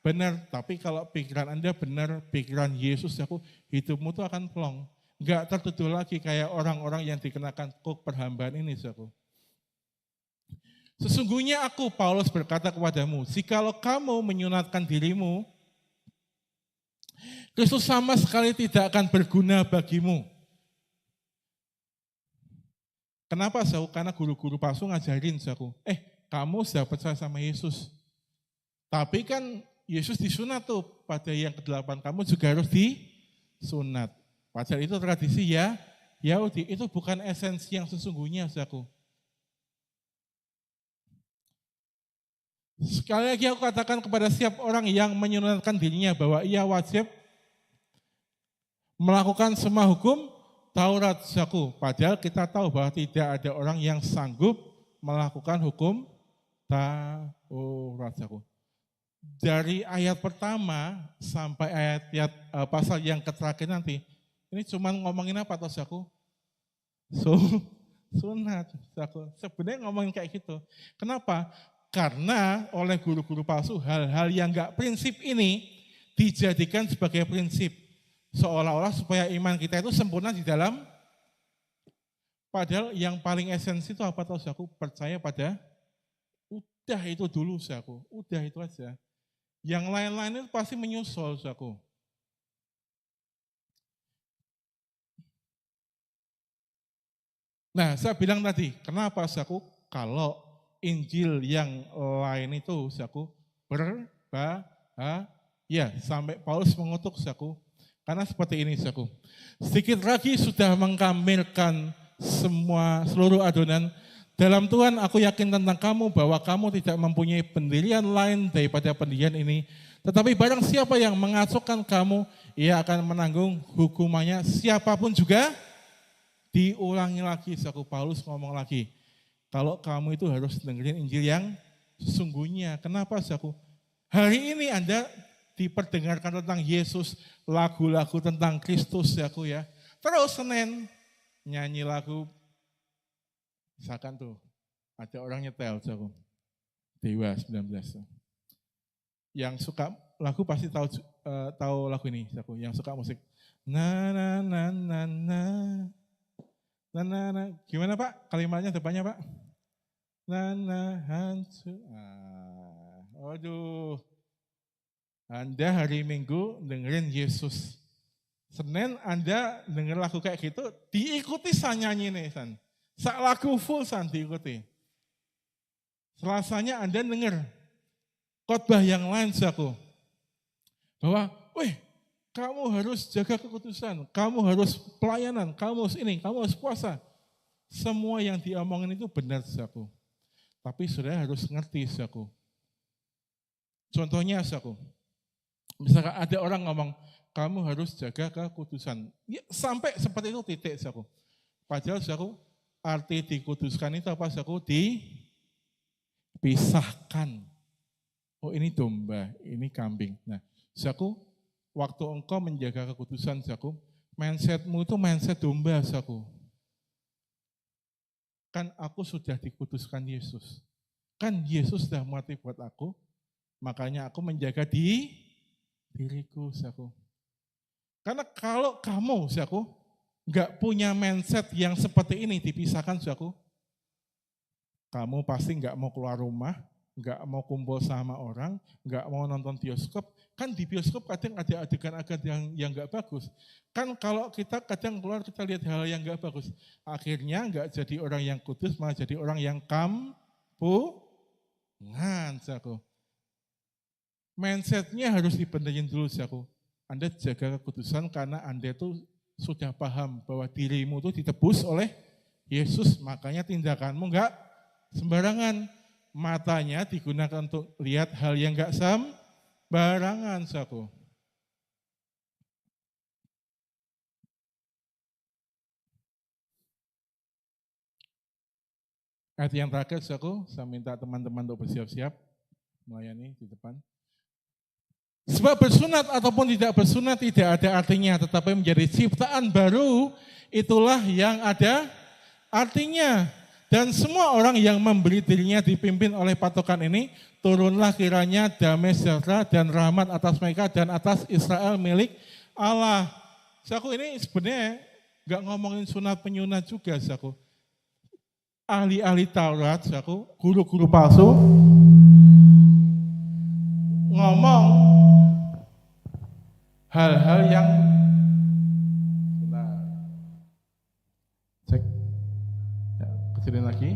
benar. Tapi kalau pikiran Anda benar, pikiran Yesus, saku, hidupmu itu akan plong. Enggak tertuduh lagi kayak orang-orang yang dikenakan kuk perhambaan ini, saku. Sesungguhnya aku, Paulus, berkata kepadamu, jikalau kamu menyunatkan dirimu, Kristus sama sekali tidak akan berguna bagimu. Kenapa, saku? Karena guru-guru palsu ngajarin, saku, kamu sudah percaya sama Yesus. Tapi kan Yesus disunat tuh, pada yang ke-8 kamu juga harus disunat. Padahal itu tradisi ya, Yahudi, itu bukan esensi yang sesungguhnya, saku. Sekali lagi aku katakan kepada setiap orang yang menyunatkan dirinya bahwa ia wajib melakukan semua hukum Taurat, saku. Padahal kita tahu bahwa tidak ada orang yang sanggup melakukan hukum Taurat, saku. Dari ayat pertama sampai ayat pasal yang terakhir nanti, ini cuma ngomongin apa toh, saku? Sunat, saku. Sebenarnya ngomongin kayak gitu. Kenapa? Karena oleh guru-guru palsu hal-hal yang enggak prinsip ini dijadikan sebagai prinsip. Seolah-olah supaya iman kita itu sempurna di dalam, padahal yang paling esensi itu apa tahu, saku? Percaya pada, udah itu dulu, saku. Udah itu aja. Yang lain-lain itu pasti menyusul, saku. Nah, saya bilang tadi, kenapa, saku? Kalau Injil yang lain itu, saku, berbahaya, sampai Paulus mengutuk, saku. Karena seperti ini, saku. Sedikit lagi sudah mengkamilkan seluruh adonan. Dalam Tuhan aku yakin tentang kamu bahwa kamu tidak mempunyai pendirian lain daripada pendirian ini. Tetapi barang siapa yang mengacaukan kamu, ia akan menanggung hukumannya. Siapapun juga, diulangi lagi, saku. Paulus ngomong lagi. Kalau kamu itu harus dengerin Injil yang sesungguhnya. Kenapa, saku? Hari ini Anda diperdengarkan tentang Yesus, lagu-lagu tentang Kristus, saku, ya. Terus Senin nyanyi lagu, misalkan tuh ada orang nyetel, saku, Dewa 19. Yang suka lagu pasti tahu tahu lagu ini, aku yang suka musik. Na na na na na. Na na na. Gimana Pak? Kalimatnya depannya Pak? Na na hancu. Aduh. Anda hari Minggu dengerin Yesus. Senin Anda denger lagu kayak gitu, diikuti san nyanyi nih san. Sak lagu full san diikuti. Selasanya Anda denger khotbah yang lain aku. Bahwa, kamu harus jaga kekudusan, kamu harus pelayanan, kamu harus ini, kamu harus puasa. Semua yang diomongin itu benar aku. Tapi saudara harus ngerti aku. Contohnya aku. Misalkan ada orang ngomong, kamu harus jaga kekudusan. Ya, sampai seperti itu titik aku. Padahal aku, arti dikuduskan itu apa aku? Dipisahkan. Oh ini domba, ini kambing. Nah, aku, waktu engkau menjaga kekudusan aku, mindsetmu itu mindset domba aku. Kan aku sudah dikuduskan Yesus. Kan Yesus sudah mati buat aku, makanya aku menjaga diriku aku. Karena kalau kamu, aku, nggak punya mindset yang seperti ini dipisahkan, aku, kamu pasti nggak mau keluar rumah, nggak mau kumpul sama orang, nggak mau nonton bioskop. Kan di bioskop kadang ada adegan-adegan yang nggak bagus. Kan kalau kita kadang keluar kita lihat hal yang nggak bagus. Akhirnya nggak jadi orang yang kudus, malah jadi orang yang kampungan, aku. Mindsetnya harus dibenerin dulu, aku. Anda jaga kekudusan karena Anda itu sudah paham bahwa dirimu itu ditebus oleh Yesus, makanya tindakanmu enggak sembarangan. Matanya digunakan untuk lihat hal yang enggak sembarangan, saku. Ayat yang terakhir, saku, saya minta teman-teman untuk bersiap-siap melayani di depan. Sebab bersunat ataupun tidak bersunat tidak ada artinya, tetapi menjadi ciptaan baru, itulah yang ada artinya. Dan semua orang yang memberi dirinya dipimpin oleh patokan ini, turunlah kiranya damai sejahtera dan rahmat atas mereka dan atas Israel milik Allah. Saku ini sebenarnya nggak ngomongin sunat penyunat juga, saku. Ahli-ahli Taurat, saku, guru-guru palsu, ngomong hal-hal yang cek ya, kecilin lagi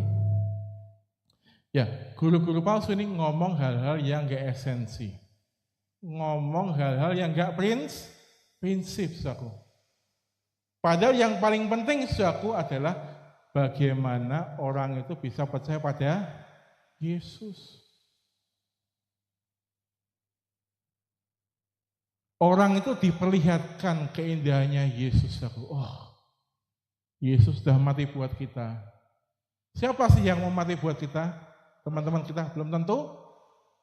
ya, guru-guru palsu ini ngomong hal-hal yang gak esensi, ngomong hal-hal yang gak prinsip saku. Padahal yang paling penting saku adalah bagaimana orang itu bisa percaya pada Yesus. Orang itu diperlihatkan keindahannya Yesus. Yesus sudah mati buat kita. Siapa sih yang mau mati buat kita? Teman-teman kita belum tentu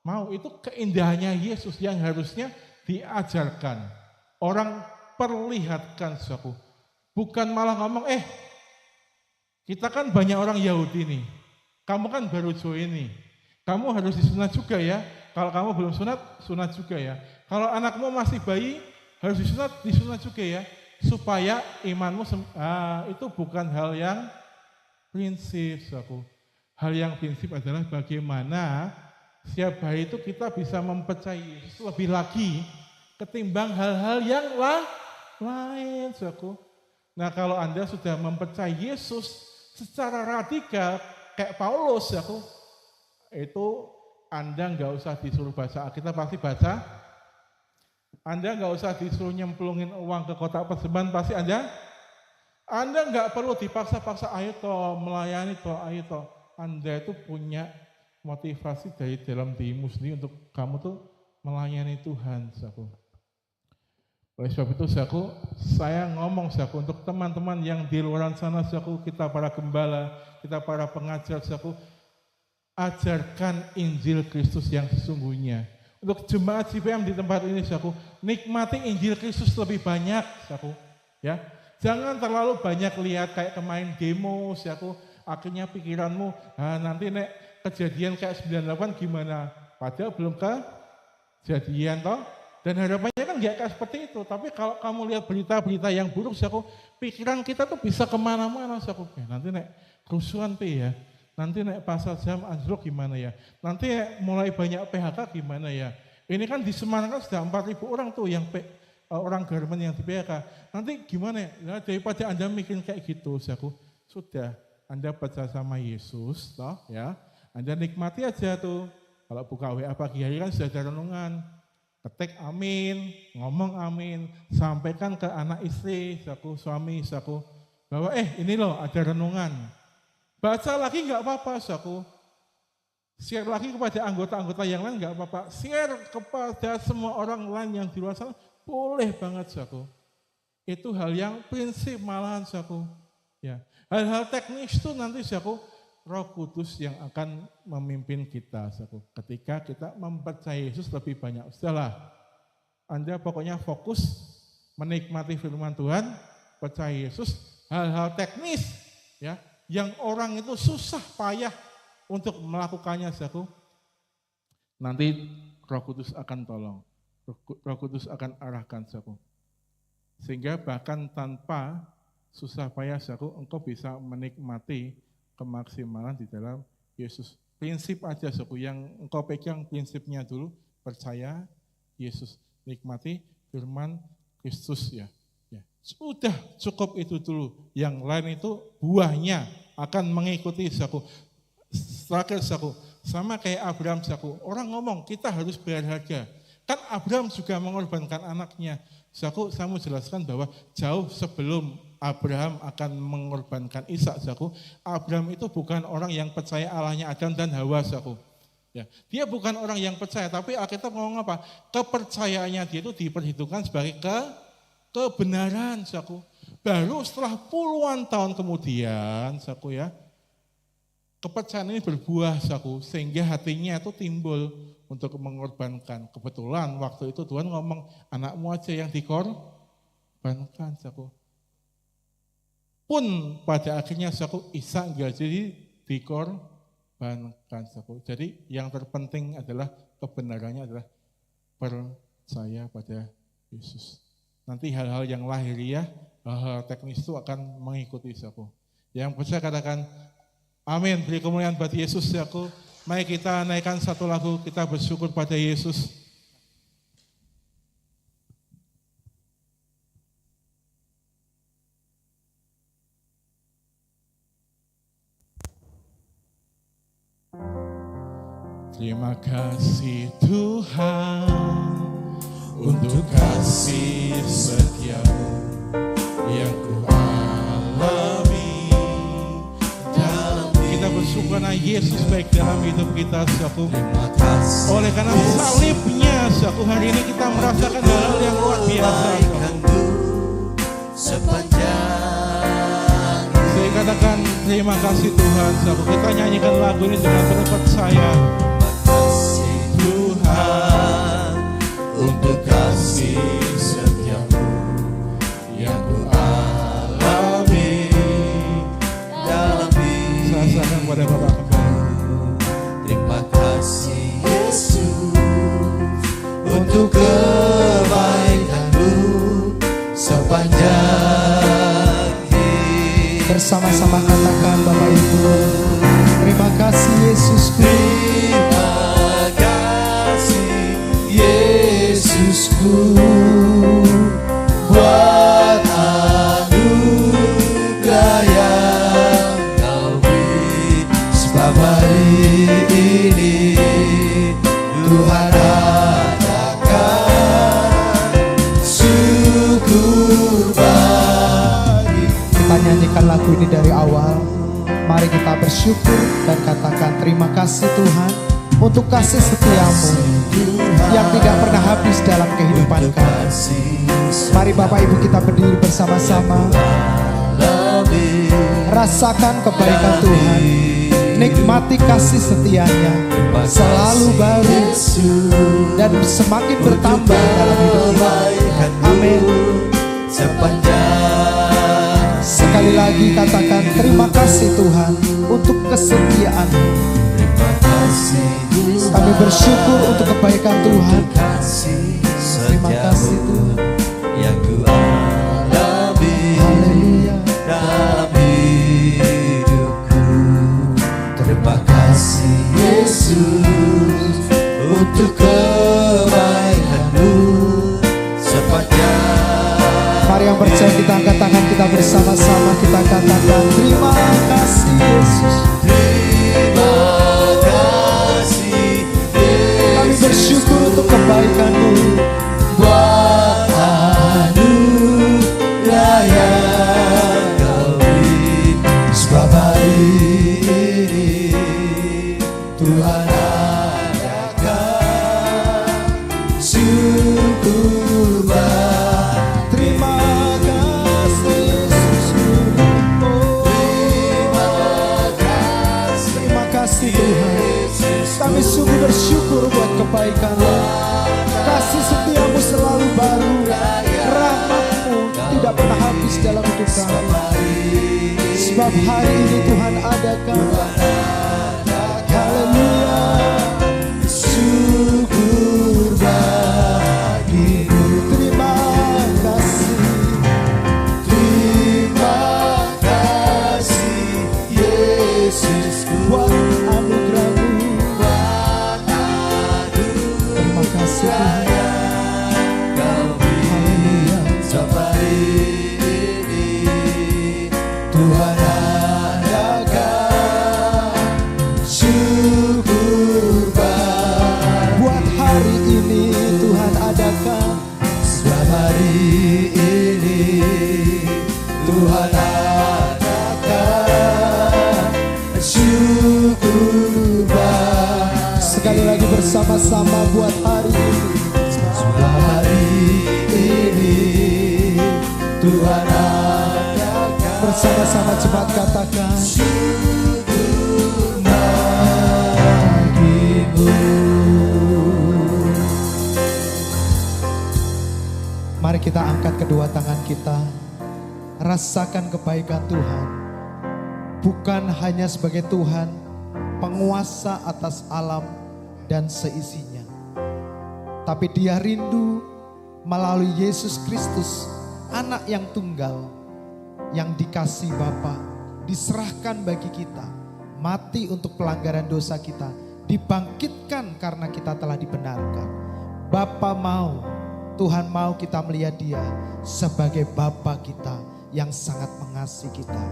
mau. Itu keindahannya Yesus yang harusnya diajarkan. Orang perlihatkan, saudaraku. Bukan malah ngomong, kita kan banyak orang Yahudi nih. Kamu kan baru join nih. Kamu harus disunat juga ya. Kalau kamu belum sunat juga ya. Kalau anakmu masih bayi, harus disunat juga ya. Supaya imanmu, itu bukan hal yang prinsip, saudaraku. Hal yang prinsip adalah bagaimana setiap hari itu kita bisa mempercayai Yesus lebih lagi ketimbang hal-hal yang lain, saudaraku. Nah kalau Anda sudah mempercayai Yesus secara radikal, kayak Paulus, saudaraku, itu Anda nggak usah disuruh baca Alkitab, pasti baca. Anda nggak usah disuruh nyemplungin uang ke kotak persembahan, pasti Anda nggak perlu dipaksa-paksa, ayo toh melayani toh, ayo toh. Anda itu punya motivasi dari dalam dirimu sendiri untuk kamu tuh melayani Tuhan, saudaraku. Oleh sebab itu, saudaraku, saya ngomong, saudaraku, untuk teman-teman yang di luar sana, saudaraku, kita para gembala, kita para pengajar, saudaraku, ajarkan Injil Kristus yang sesungguhnya. Untuk jemaat JPM di tempat ini, saudaraku, nikmati Injil Kristus lebih banyak, saudaraku. Ya, jangan terlalu banyak lihat kayak kemarin demo, saudaraku. Akhirnya pikiranmu, nanti nek kejadian kayak 98 gimana? Padahal belum kejadian toh. Dan harapannya kan nggak kayak seperti itu. Tapi kalau kamu lihat berita-berita yang buruk, saudaraku, pikiran kita tuh bisa kemana-mana, saudaraku. Nanti nek kerusuhan ya, nanti nek pasar jam anjlok gimana ya, nanti mulai banyak PHK gimana ya. Ini kan di Semarang kan sudah 4.000 orang tuh yang orang garmen yang di PHK. Nanti gimana ya, daripada Anda mikir kayak gitu, saudaraku, sudah Anda percaya sama Yesus, toh ya. Anda nikmati aja tuh. Kalau buka WA pagi hari kan sudah ada renungan. Ketik amin, ngomong amin, sampaikan ke anak istri, suami, bahwa ini loh ada renungan. Baca lagi nggak apa-apa, share lagi kepada anggota-anggota yang lain nggak apa-apa. Share kepada semua orang lain yang di luar sana, boleh banget, Itu hal yang prinsip malahan, Ya, hal-hal teknis itu nanti, Roh Kudus yang akan memimpin kita, ketika kita mempercayai Yesus lebih banyak. Sudahlah, Anda pokoknya fokus menikmati firman Tuhan, percaya Yesus, hal-hal teknis ya, yang orang itu susah payah untuk melakukannya, nanti Roh Kudus akan tolong, Roh Kudus akan arahkan, sehingga bahkan tanpa susah payah, engkau bisa menikmati kemaksimalan di dalam Yesus. Prinsip aja, yang engkau pegang prinsipnya dulu, percaya Yesus, nikmati firman Kristus ya. Sudah cukup itu dulu. Yang lain itu buahnya akan mengikuti, Terakhir, sama kayak Abraham, orang ngomong kita harus bayar harga. Kan Abraham juga mengorbankan anaknya. Saya mau jelaskan bahwa jauh sebelum Abraham akan mengorbankan Ishak, Abraham itu bukan orang yang percaya Allahnya Adam dan Hawa, Ya, dia bukan orang yang percaya, tapi Alkitab ngomong apa? Kepercayaannya dia itu diperhitungkan sebagai kebenaran, Baru setelah puluhan tahun kemudian, ya, kepercayaan ini berbuah, sehingga hatinya itu timbul untuk mengorbankan. Kebetulan waktu itu Tuhan ngomong, anakmu aja yang dikorbankan, Pun pada akhirnya, Ishak enggak jadi dikorbankan, Jadi yang terpenting adalah kebenarannya adalah percaya pada Yesus. Nanti hal-hal yang lahiriah, hal-hal teknis itu akan mengikuti, Yang percaya katakan, amin, beri kemuliaan buat Yesus, Mari kita naikkan satu lagu, kita bersyukur pada Yesus. Terima kasih Tuhan untuk kasih setia-Mu yang ku alami dalam kita bersyukur karena Yesus baik dalam hidup kita, Oleh karena salibnya, hari ini kita merasakan hal yang luar biasa, Saya katakan terima kasih Tuhan, Kita nyanyikan lagu ini dengan penuh percaya. Tuhan untuk kasih setia-Mu yang ku alami dalam hidup. Rasakan pada Bapak kembali. Terima kasih Yesus untuk kebaikan-Mu sepanjang hidup. Bersama-sama katakan Bapak Ibu, terima kasih Yesusku. Yesusku buat anugerah yang Kau beri, sebab hari ini Tuhan adakan syukur bagi. Kita nyanyikan lagu ini dari awal. Mari kita bersyukur dan katakan terima kasih Tuhan untuk kasih setia-Mu yang tidak pernah habis dalam kehidupan kami. Mari Bapak Ibu kita berdiri bersama-sama. Rasakan kebaikan Tuhan. Nikmati kasih setia-Nya. Selalu baru dan semakin bertambah dalam hidup kita. Amin. Sekali lagi katakan terima kasih Tuhan untuk kesetiaan-Mu. Kami bersyukur untuk kebaikan Tuhan. Terima kasih Tuhan. Mari yang percaya kita angkat tangan kita bersama-sama, kita katakan terima kasih Yesus. Terima kasih Kami bersyukur untuk kebaikan-Mu. buat anugerah yang Kau beri. Sebab hari ini Tuhan adakan syukur Terima kasih Yesus. Terima kasih Tuhan. Kami sungguh bersyukur buat kebaikan-Mu. Kasih setiamu selalu baru. Rahmat-Mu tidak pernah habis dalam hidup kami. Sebab hari ini Tuhan adakan. Haleluya. syukur bagimu. Terima kasih. Terima kasih Yesusku Buat anugerah-Mu. buat Terima kasih Tuhan. Kau beri. Sebab hari ini Tuhan adakan syukur Buat hari ini Tuhan adakan. Sebab hari ini Tuhan adakan syukur Sekali lagi bersama-sama buat hari ini. Sebab hari ini Tuhan adakan Bersama-sama cepat katakan. syukur bagimu. Mari kita angkat kedua tangan kita. Rasakan kebaikan Tuhan. Bukan hanya sebagai Tuhan, penguasa atas alam dan seisinya. Tapi Dia rindu melalui Yesus Kristus, anak yang tunggal, yang dikasih Bapa, diserahkan bagi kita, mati untuk pelanggaran dosa kita, dibangkitkan karena kita telah dibenarkan. Bapa mau, Tuhan mau kita melihat Dia sebagai Bapa kita yang sangat mengasihi kita.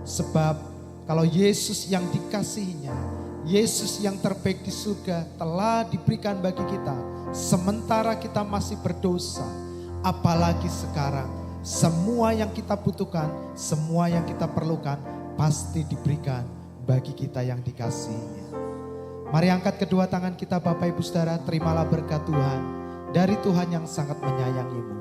Sebab kalau Yesus yang dikasihinya, Yesus yang terbaik di surga telah diberikan bagi kita, sementara kita masih berdosa, apalagi sekarang, semua yang kita butuhkan, semua yang kita perlukan pasti diberikan bagi kita yang dikasihinya. Mari angkat kedua tangan kita Bapak Ibu Saudara, terimalah berkat Tuhan dari Tuhan yang sangat menyayangimu.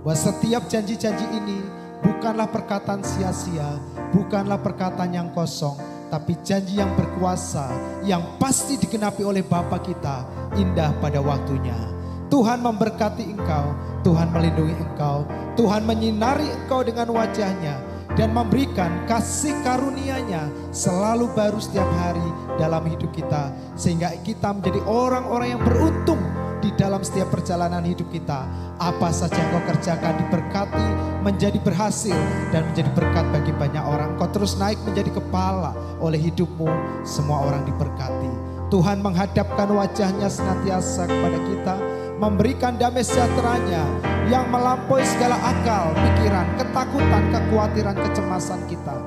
Bahwa setiap janji-janji ini bukanlah perkataan sia-sia, bukanlah perkataan yang kosong, tapi janji yang berkuasa, yang pasti digenapi oleh Bapa kita, indah pada waktunya. Tuhan memberkati engkau, Tuhan melindungi engkau, Tuhan menyinari engkau dengan wajahnya, dan memberikan kasih karunia-Nya selalu baru setiap hari dalam hidup kita. Sehingga kita menjadi orang-orang yang beruntung di dalam setiap perjalanan hidup kita. Apa saja yang kau kerjakan diberkati, menjadi berhasil dan menjadi berkat bagi banyak orang. Kau terus naik menjadi kepala oleh hidupmu, semua orang diberkati. Tuhan menghadapkan wajahnya senantiasa kepada kita, memberikan damai sejahtera-Nya yang melampaui segala akal, pikiran, ketakutan, kekhawatiran, kecemasan kita.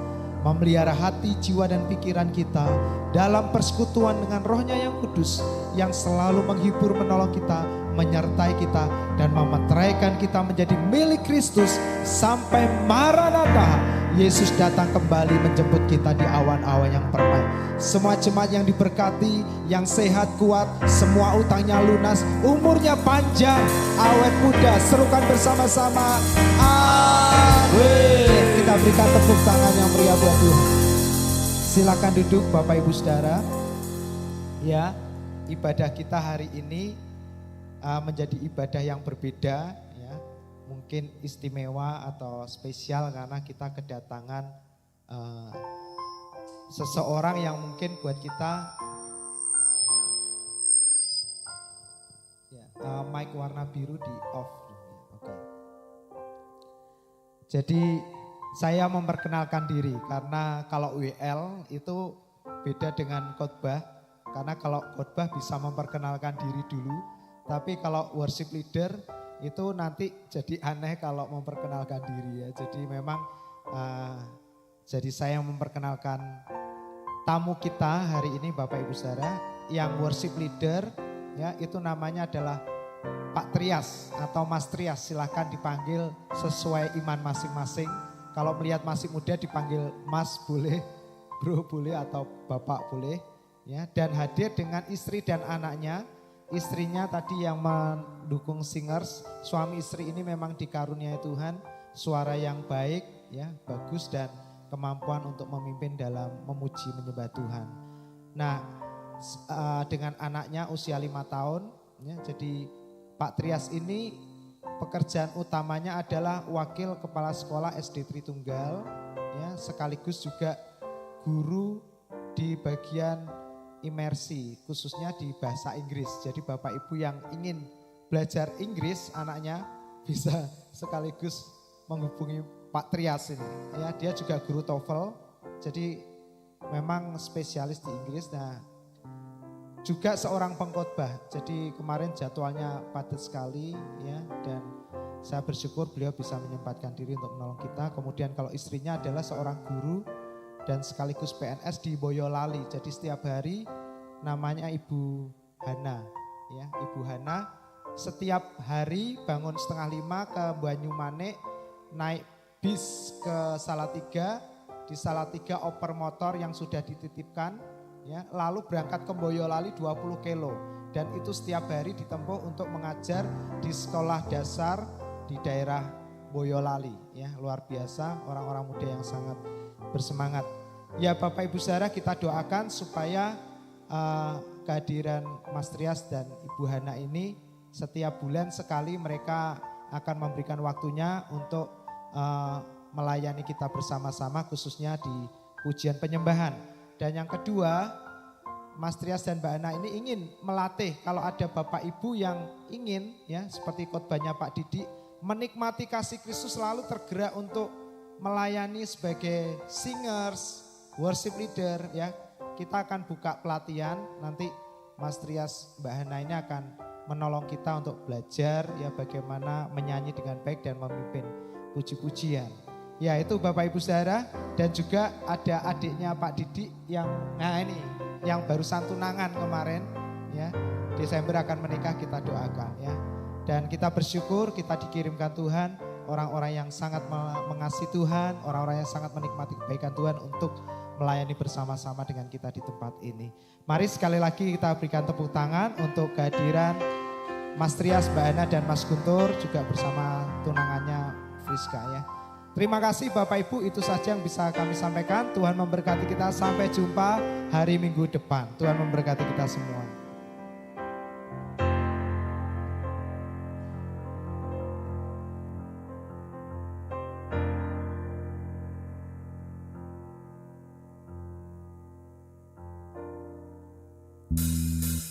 Memelihara hati, jiwa dan pikiran kita dalam persekutuan dengan Roh-Nya yang kudus, yang selalu menghibur, menolong kita, menyertai kita, dan memeteraikan kita menjadi milik Kristus sampai Maranatha. Yesus datang kembali menjemput kita di awan-awan yang permai. Semua jemaat yang diberkati, yang sehat, kuat, semua utangnya lunas, umurnya panjang, awet muda. Serukan bersama-sama, amin. Kita berikan tepuk tangan yang meriah buat Tuhan. Silakan duduk Bapak Ibu Saudara. Ya, ibadah kita hari ini menjadi ibadah yang berbeda, ya. Mungkin istimewa atau spesial karena kita kedatangan seseorang yang mungkin buat kita ya, mic warna biru di off. Oke. Jadi saya memperkenalkan diri karena kalau WL itu beda dengan khotbah. Karena kalau khotbah bisa memperkenalkan diri dulu, tapi kalau worship leader Itu nanti jadi aneh kalau memperkenalkan diri ya. Jadi memang jadi saya yang memperkenalkan tamu kita hari ini Bapak Ibu Saudara yang worship leader ya, itu namanya adalah Pak Trias atau Mas Trias, silahkan dipanggil sesuai iman masing-masing. Kalau melihat masih muda dipanggil Mas boleh, Bro boleh atau Bapak boleh ya. Dan hadir dengan istri dan anaknya. Istrinya tadi yang mendukung singers, suami istri ini memang dikaruniai Tuhan, suara yang baik ya, bagus dan kemampuan untuk memimpin dalam memuji menyembah Tuhan. Nah, dengan anaknya usia 5 tahun ya, jadi Pak Trias ini pekerjaan utamanya adalah wakil kepala sekolah SD Tritunggal ya, sekaligus juga guru di bagian imersi khususnya di bahasa Inggris. Jadi Bapak Ibu yang ingin belajar Inggris anaknya bisa sekaligus menghubungi Pak Trias ini. Ya, dia juga guru TOEFL. Jadi memang spesialis di Inggris. Nah, juga seorang pengkhotbah. Jadi kemarin jadwalnya padat sekali ya, dan saya bersyukur beliau bisa menyempatkan diri untuk menolong kita. Kemudian kalau istrinya adalah seorang guru dan sekaligus PNS di Boyolali. Jadi setiap hari namanya Ibu Hana ya, Ibu Hana setiap hari bangun 4:30 ke Banyumanik, naik bis ke Salatiga, di Salatiga oper motor yang sudah dititipkan ya, lalu berangkat ke Boyolali 20 kilo dan itu setiap hari ditempuh untuk mengajar di sekolah dasar di daerah Boyolali ya, luar biasa orang-orang muda yang sangat bersemangat. Ya Bapak Ibu Saudara, kita doakan supaya kehadiran Mas Trias dan Ibu Hana ini setiap bulan sekali mereka akan memberikan waktunya untuk melayani kita bersama-sama khususnya di pujian penyembahan. Dan yang kedua, Mas Trias dan Mbak Hana ini ingin melatih kalau ada Bapak Ibu yang ingin ya seperti khotbahnya Pak Didi menikmati kasih Kristus selalu tergerak untuk melayani sebagai singers, worship leader ya, kita akan buka pelatihan, nanti Mas Trias Mbak Hana ini akan menolong kita untuk belajar ya bagaimana menyanyi dengan baik dan memimpin puji-pujian. Ya itu Bapak Ibu Saudara, dan juga ada adiknya Pak Didi yang ini yang barusan tunangan kemarin ya, Desember akan menikah, kita doakan ya. Dan kita bersyukur kita dikirimkan Tuhan orang-orang yang sangat mengasihi Tuhan, orang-orang yang sangat menikmati kebaikan Tuhan untuk melayani bersama-sama dengan kita di tempat ini. Mari sekali lagi kita berikan tepuk tangan untuk kehadiran Mas Trias, Mbak Hana dan Mas Guntur juga bersama tunangannya Friska ya. Terima kasih Bapak Ibu, itu saja yang bisa kami sampaikan. Tuhan memberkati kita, sampai jumpa hari Minggu depan. Tuhan memberkati kita semua.